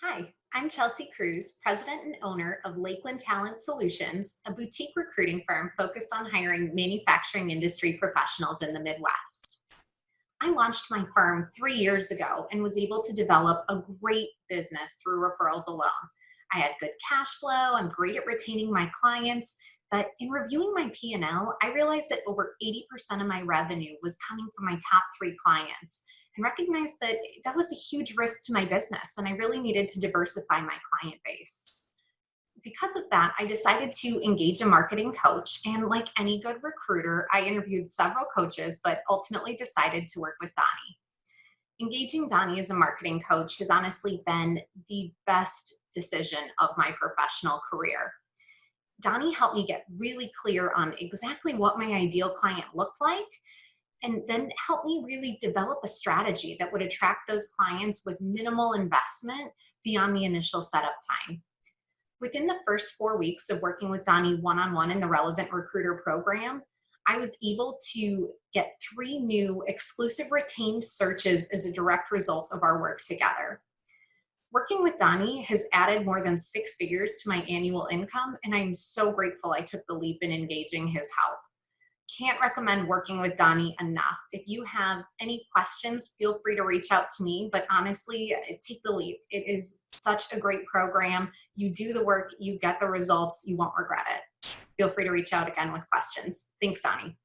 Hi, I'm Chelsea Kroes, president and owner of Lakeland Talent Solutions, a boutique recruiting firm focused on hiring manufacturing industry professionals in the Midwest. I launched my firm 3 years ago and was able to develop a great business through referrals alone. I had good cash flow, I'm great at retaining my clients, but in reviewing my P&L, I realized that over 80% of my revenue was coming from my top three clients and recognized that that was a huge risk to my business and I really needed to diversify my client base. Because of that, I decided to engage a marketing coach. And like any good recruiter, I interviewed several coaches, but ultimately decided to work with Donnie. Engaging Donnie as a marketing coach has honestly been the best decision of my professional career. Donnie helped me get really clear on exactly what my ideal client looked like, and then helped me really develop a strategy that would attract those clients with minimal investment beyond the initial setup time. Within the first 4 weeks of working with Donnie one-on-one in the Relevant Recruiter program, I was able to get 3 new exclusive retained searches as a direct result of our work together. Working with Donnie has added more than 6 figures to my annual income, and I'm so grateful I took the leap in engaging his help. Can't recommend working with Donnie enough. If you have any questions, feel free to reach out to me, but honestly, take the leap. It is such a great program. You do the work, you get the results, you won't regret it. Feel free to reach out again with questions. Thanks, Donnie.